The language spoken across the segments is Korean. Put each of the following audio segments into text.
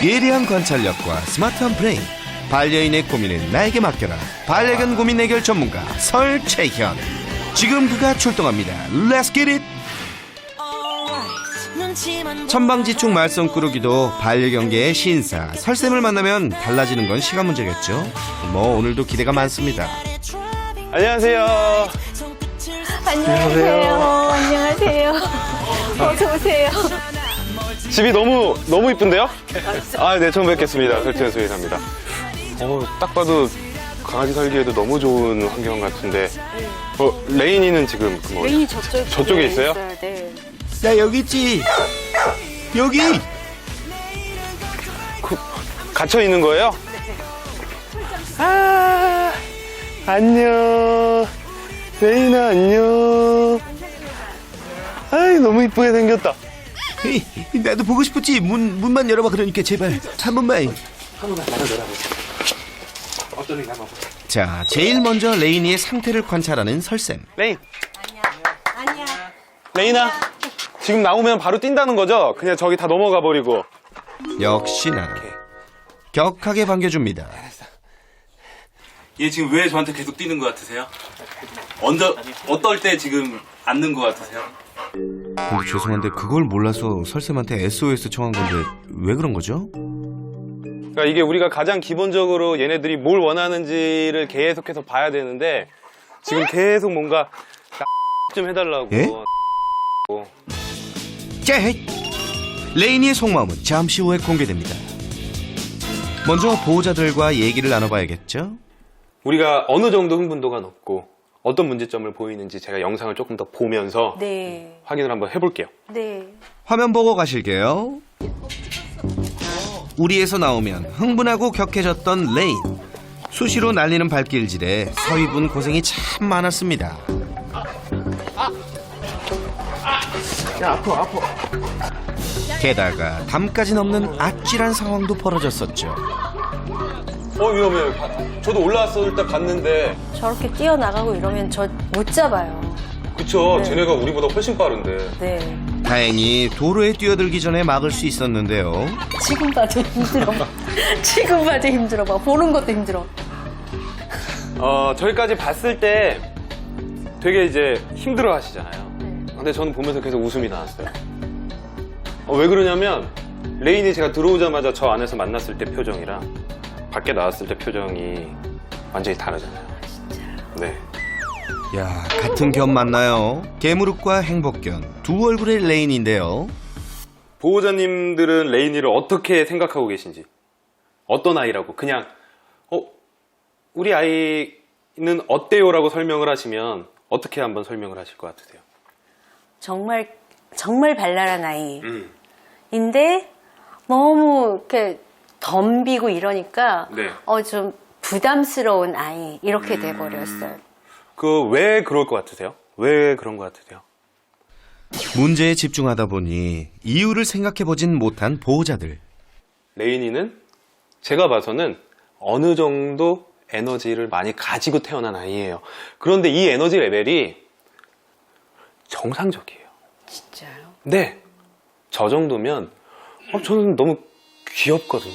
예리한 관찰력과 스마트한 브레인, 반려인의 고민은 나에게 맡겨라. 반려견 고민 해결 전문가 설채현. 지금 그가 출동합니다. Let's get it! 천방지축 말썽꾸러기도 반려견계의 신사 설쌤을 만나면 달라지는 건 시간 문제겠죠. 뭐 오늘도 기대가 많습니다. 안녕하세요. 안녕하세요. 안녕하세요. 어서 오세요. 집이 너무 이쁜데요? 아, 네, 처음 뵙겠습니다. 설채현 수의사입니다. 딱 봐도 강아지 살기에도 너무 좋은 환경 같은데. 레인이는 지금 레인이 저쪽에 있어요? 네. 나 여기 있지. 여기. 갇혀 있는 거예요? 아, 안녕. 레인아, 안녕. 아이, 너무 이쁘게 생겼다. 에이, 나도 보고 싶었지. 문만 열어봐. 그러니까 제발 한 번만. 자, 제일 먼저 레인이의 상태를 관찰하는 설쌤. 레인. 안녕. 레인아, 지금 나오면 바로 뛴다는 거죠? 그냥 저기 다 넘어가 버리고. 역시나 격하게 반겨줍니다. 얘 지금 왜 저한테 계속 뛰는 것 같으세요? 어떨 때 지금 앉는 것 같으세요? 근데 죄송한데 그걸 몰라서 설쌤한테 SOS 청한 건데 왜 그런 거죠? 그러니까 이게 우리가 가장 기본적으로 얘네들이 뭘 원하는지를 계속해서 봐야 되는데 지금 계속 뭔가 좀 해달라고. 예? 자, 레인이의 속마음은 잠시 후에 공개됩니다. 먼저 보호자들과 얘기를 나눠봐야겠죠? 우리가 어느 정도 흥분도가 높고 어떤 문제점을 보이는지 제가 영상을 조금 더 보면서 네. 확인을 한번 해볼게요. 네. 화면 보고 가실게요. 우리에서 나오면 흥분하고 격해졌던 레인. 수시로 날리는 발길질에 서위분 고생이 참 많았습니다. 게다가 담까지 넘는 아찔한 상황도 벌어졌었죠. 위험해요. 저도 올라왔을 때 봤는데 저렇게 뛰어나가고 이러면 저 못 잡아요. 그쵸. 네. 쟤네가 우리보다 훨씬 빠른데. 네. 다행히 도로에 뛰어들기 전에 막을 수 있었는데요. 지금 봐도 힘들어. 지금 봐도 힘들어. 봐. 보는 것도 힘들어. 저기까지 봤을 때 되게 이제 힘들어 하시잖아요. 근데 저는 보면서 계속 웃음이 나왔어요. 왜 그러냐면 레인이 제가 들어오자마자 저 안에서 만났을 때 표정이랑 밖에 나왔을 때 표정이 완전히 다르잖아요. 네. 야, 같은 견 맞나요? 개무릎과 행복견 두 얼굴의 레인인데요. 보호자님들은 레인이를 어떻게 생각하고 계신지, 어떤 아이라고 그냥 우리 아이는 어때요라고 설명을 하시면 어떻게 한번 설명을 하실 것 같으세요? 정말 발랄한 아이인데 너무 이렇게 덤비고 이러니까 네. 좀 부담스러운 아이 이렇게 돼버렸어요. 왜 그럴 것 같으세요? 왜 그런 것 같으세요? 문제에 집중하다 보니 이유를 생각해보진 못한 보호자들. 레인이는 제가 봐서는 어느 정도 에너지를 많이 가지고 태어난 아이예요. 그런데 이 에너지 레벨이 정상적이에요. 진짜요? 네. 저 정도면 저는 너무 귀엽거든요.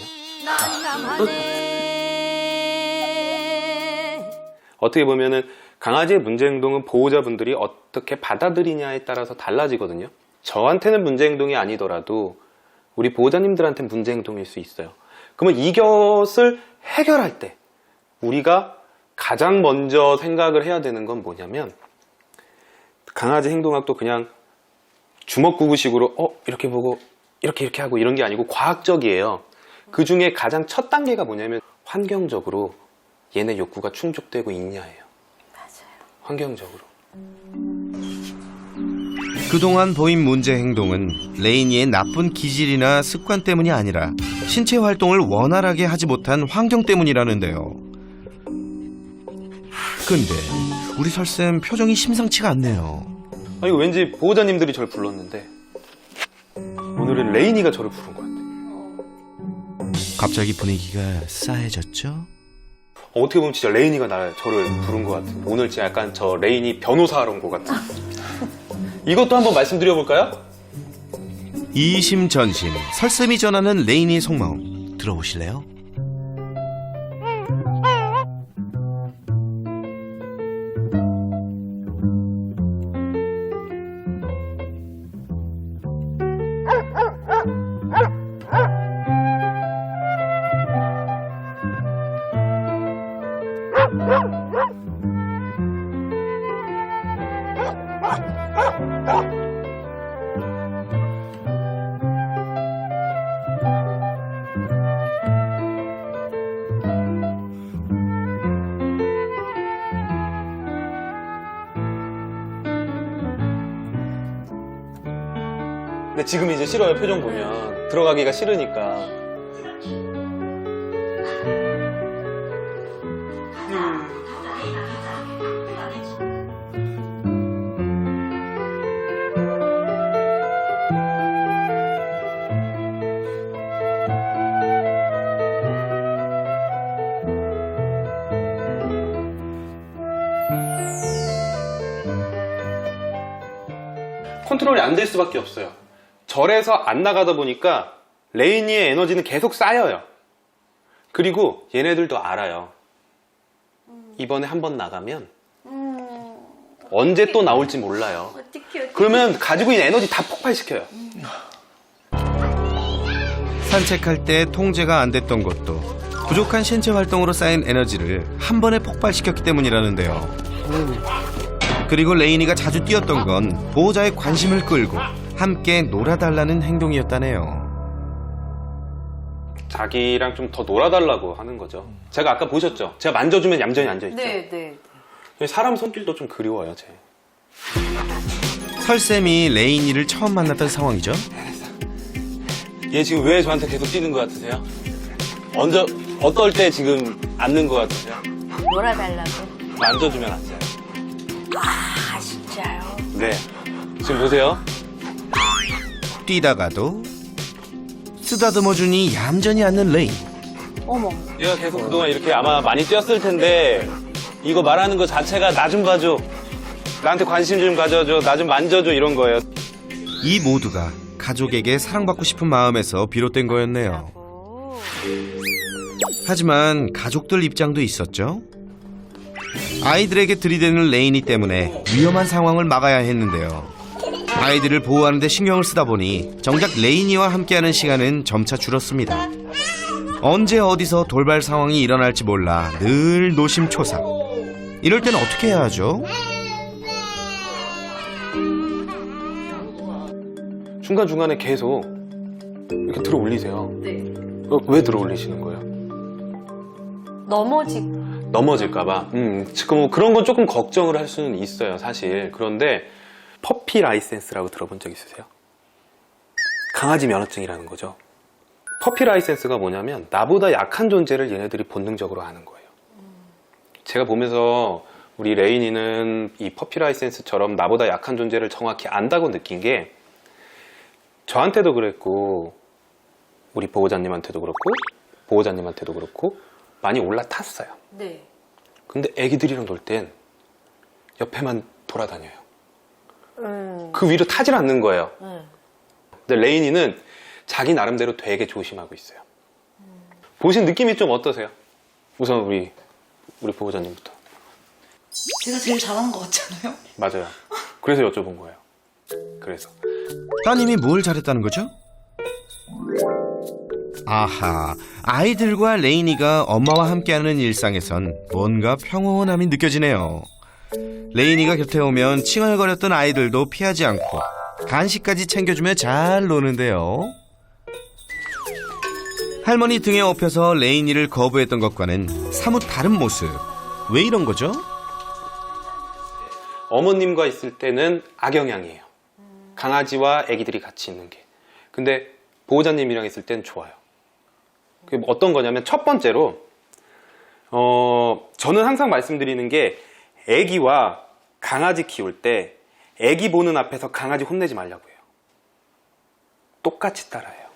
어떻게 보면은 강아지의 문제 행동은 보호자분들이 어떻게 받아들이냐에 따라서 달라지거든요. 저한테는 문제 행동이 아니더라도 우리 보호자님들한테는 문제 행동일 수 있어요. 그러면 이것을 해결할 때 우리가 가장 먼저 생각을 해야 되는 건 뭐냐면 강아지 행동학도 그냥 주먹구구식으로 이렇게 보고 이렇게 하고 이런 게 아니고 과학적이에요. 그 중에 가장 첫 단계가 뭐냐면 환경적으로 얘네 욕구가 충족되고 있냐예요. 맞아요. 환경적으로. 그동안 보인 문제 행동은 레인이의 나쁜 기질이나 습관 때문이 아니라 신체 활동을 원활하게 하지 못한 환경 때문이라는데요. 근데 우리 설쌤 표정이 심상치가 않네요. 이거 왠지 보호자님들이 저를 불렀는데 오늘은 레인이가 저를 부른 것 같아요. 갑자기 분위기가 싸해졌죠? 어떻게 보면 진짜 레인이가 저를 부른 것 같아요. 오늘 진짜 약간 저 레인이 변호사 하러 온 것 같아요. 이것도 한번 말씀드려볼까요? 이심전심 설쌤이 전하는 레인이의 속마음 들어보실래요? 근데 지금 이제 싫어요. 표정 보면 들어가기가 싫으니까. 컨트롤이 안 될 수밖에 없어요. 절에서 안 나가다 보니까 레이니의 에너지는 계속 쌓여요. 그리고 얘네들도 알아요. 이번에 한 번 나가면 언제 또 나올지 몰라요. 어떡해. 그러면 가지고 있는 에너지 다 폭발시켜요. 산책할 때 통제가 안 됐던 것도 부족한 신체 활동으로 쌓인 에너지를 한 번에 폭발시켰기 때문이라는데요. 그리고 레이니가 자주 뛰었던 건 보호자의 관심을 끌고 함께 놀아달라는 행동이었다네요. 자기랑 좀 더 놀아달라고 하는 거죠. 제가 아까 보셨죠? 제가 만져주면 얌전히 앉아있죠. 네. 사람 손길도 좀 그리워요. 제. 설쌤이 레이니를 처음 만났던 상황이죠. 얘 지금 왜 저한테 계속 뛰는 것 같으세요? 어떨 때 지금 앉는 것 같으세요? 놀아달라고. 만져주면 앉아요. 아, 진짜요? 네. 지금 보세요. 뛰다가도 쓰다듬어주니 얌전히 앉는 레인. 어머. 얘가 계속 그동안 이렇게 아마 많이 뛰었을 텐데 이거 말하는 거 자체가 나 좀 봐줘, 나한테 관심 좀 가져줘, 나 좀 만져줘 이런 거예요. 이 모두가 가족에게 사랑받고 싶은 마음에서 비롯된 거였네요. 하지만 가족들 입장도 있었죠. 아이들에게 들이대는 레이니 때문에 위험한 상황을 막아야 했는데요. 아이들을 보호하는 데 신경을 쓰다 보니 정작 레이니와 함께하는 시간은 점차 줄었습니다. 언제 어디서 돌발 상황이 일어날지 몰라 늘 노심초사. 이럴 때는 어떻게 해야 하죠? 중간중간에 계속 이렇게 들어 올리세요. 네. 왜 들어 올리시는 거예요? 넘어질까봐. 지금 뭐 그런 건 조금 걱정을 할 수는 있어요, 사실. 그런데 퍼피 라이센스라고 들어본 적 있으세요? 강아지 면허증이라는 거죠. 퍼피 라이센스가 뭐냐면 나보다 약한 존재를 얘네들이 본능적으로 아는 거예요. 제가 보면서 우리 레인이는 이 퍼피 라이센스처럼 나보다 약한 존재를 정확히 안다고 느낀 게 저한테도 그랬고 우리 보호자님한테도 그렇고 보호자님한테도 그렇고 많이 올라탔어요. 네. 근데 애기들이랑 놀 땐 옆에만 돌아다녀요. 그 위로 타질 않는 거예요. 근데 레인이는 자기 나름대로 되게 조심하고 있어요. 보신 느낌이 좀 어떠세요? 우선 우리 보호자님부터. 제가 제일 잘한 것 같잖아요. 맞아요. 그래서 여쭤본 거예요. 그래서 따님이 뭘 잘했다는 거죠? 아하, 아이들과 레이니가 엄마와 함께하는 일상에선 뭔가 평온함이 느껴지네요. 레이니가 곁에 오면 칭얼거렸던 아이들도 피하지 않고 간식까지 챙겨주며 잘 노는데요. 할머니 등에 업혀서 레이니를 거부했던 것과는 사뭇 다른 모습. 왜 이런 거죠? 어머님과 있을 때는 악영향이에요. 강아지와 애기들이 같이 있는 게. 근데 보호자님이랑 있을 땐 좋아요. 그게 어떤 거냐면 첫 번째로 저는 항상 말씀드리는 게 애기와 강아지 키울 때 애기 보는 앞에서 강아지 혼내지 말라고 해요. 똑같이 따라해요.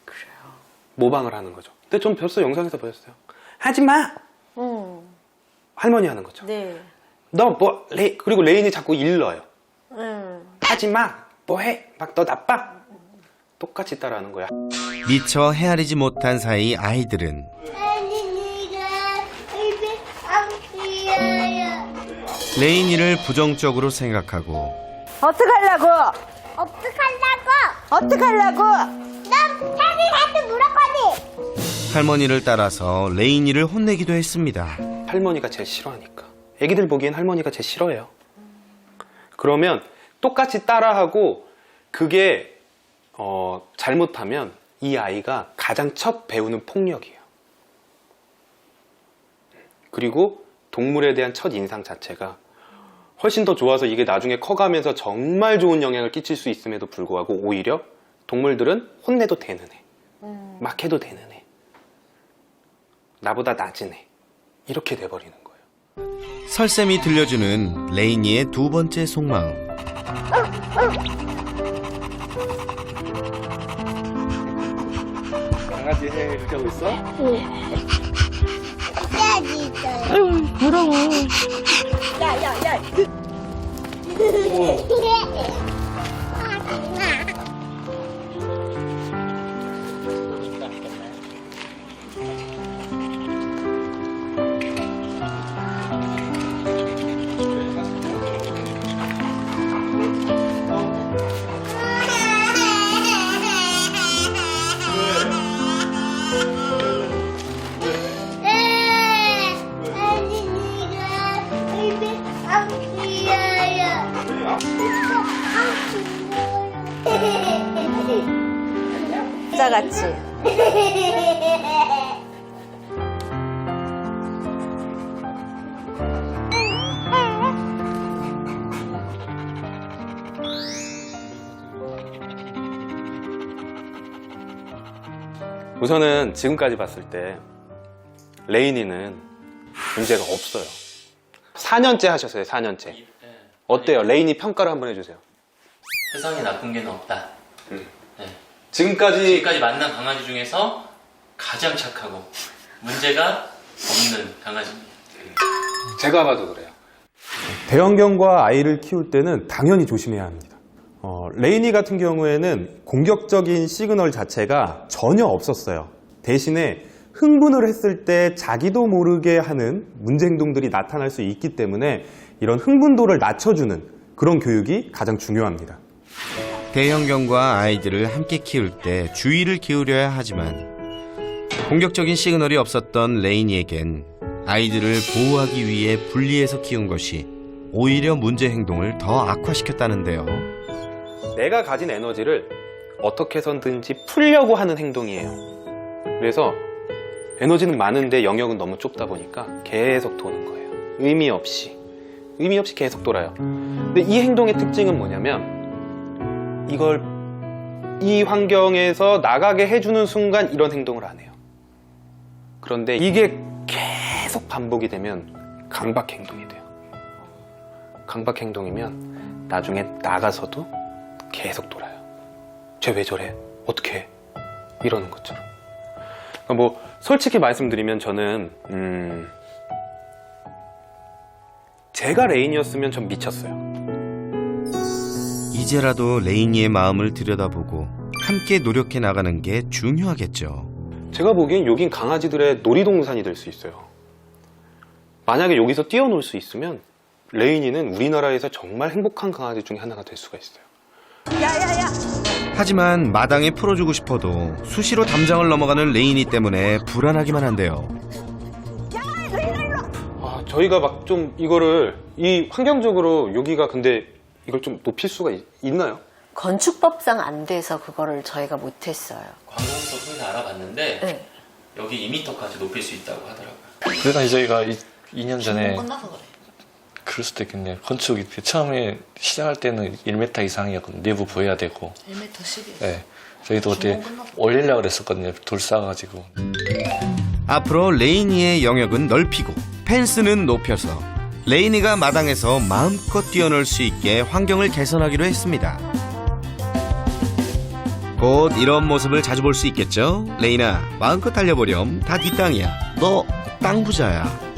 그래요. 모방을 하는 거죠. 근데 전 벌써 영상에서 보였어요. 하지 마. 할머니 하는 거죠. 네. 너 뭐 그리고 레인이 자꾸 일러요. 하지 마. 뭐해? 막 너 나빠? 똑같이 따라하는 거야. 미처 헤아리지 못한 사이 아이들은 레인이를 부정적으로 생각하고 어떡하려고? 어떡하려고? 어떡하려고? 난 태기한테 물었거든. 할머니를 따라서 레인이를 혼내기도 했습니다. 할머니가 제일 싫어하니까. 애기들 보기엔 할머니가 제일 싫어해요. 그러면 똑같이 따라하고 그게 잘못하면 이 아이가 가장 첫 배우는 폭력이에요. 그리고 동물에 대한 첫 인상 자체가 훨씬 더 좋아서 이게 나중에 커가면서 정말 좋은 영향을 끼칠 수 있음에도 불구하고 오히려 동물들은 혼내도 되는 애, 막 해도 되는 애, 나보다 낮은 애, 이렇게 돼버리는 거예요. 설쌤이 들려주는 레인이의 두 번째 속마음. 강아지 해 이렇게 하고 있어? 해야지 있어요. 야야야. 부자같이. 우선은 지금까지 봤을 때 레인이는 문제가 없어요. 4년째 하셨어요. 4년째. 어때요? 레인이 평가를 한번 해주세요. 세상에 나쁜 개는 없다. 네. 지금까지 만난 강아지 중에서 가장 착하고 문제가 없는 강아지입니다. 제가 봐도 그래요. 대형견과 아이를 키울 때는 당연히 조심해야 합니다. 레이니 같은 경우에는 공격적인 시그널 자체가 전혀 없었어요. 대신에 흥분을 했을 때 자기도 모르게 하는 문제 행동들이 나타날 수 있기 때문에 이런 흥분도를 낮춰주는 그런 교육이 가장 중요합니다. 대형견과 아이들을 함께 키울 때 주의를 기울여야 하지만 공격적인 시그널이 없었던 레인이에겐 아이들을 보호하기 위해 분리해서 키운 것이 오히려 문제 행동을 더 악화시켰다는데요. 내가 가진 에너지를 어떻게 해서든지 풀려고 하는 행동이에요. 그래서 에너지는 많은데 영역은 너무 좁다 보니까 계속 도는 거예요. 의미 없이 계속 돌아요. 근데 이 행동의 특징은 뭐냐면 이 환경에서 나가게 해주는 순간 이런 행동을 안 해요. 그런데 이게 계속 반복이 되면 강박 행동이 돼요. 강박 행동이면 나중에 나가서도 계속 돌아요. 쟤 왜 저래? 어떻게 해? 이러는 것처럼. 그러니까 뭐 솔직히 말씀드리면 저는 제가 레인이었으면 전 미쳤어요. 이제라도 레인이의 마음을 들여다보고 함께 노력해 나가는 게 중요하겠죠. 제가 보기엔 여긴 강아지들의 놀이동산이 될 수 있어요. 만약에 여기서 뛰어놀 수 있으면 레인이는 우리나라에서 정말 행복한 강아지 중에 하나가 될 수가 있어요. 야야야. 하지만 마당에 풀어주고 싶어도 수시로 담장을 넘어가는 레인이 때문에 불안하기만 한데요. 저희가 막 좀 이거를 환경적으로 여기가 근데 이걸 좀 높일 수가 있나요? 건축법상 안 돼서 그거를 저희가 못했어요. 관공서 통해서 알아봤는데 네. 여기 2m까지 높일 수 있다고 하더라고요. 그러다 저희가 2년 전에 끝나서 그래. 그럴 수도 있겠네요. 건축이 처음에 시작할 때는 1m 이상이었거든요. 내부 보여야 되고. 1m 10이요. 네. 저희도 그때 올리려고 그랬었거든요. 돌 쌓아가지고. 앞으로 레인이의 영역은 넓히고 펜스는 높여서 레인이가 마당에서 마음껏 뛰어놀 수 있게 환경을 개선하기로 했습니다. 곧 이런 모습을 자주 볼 수 있겠죠? 레인아, 마음껏 달려보렴. 다 네 땅이야. 너 땅 부자야.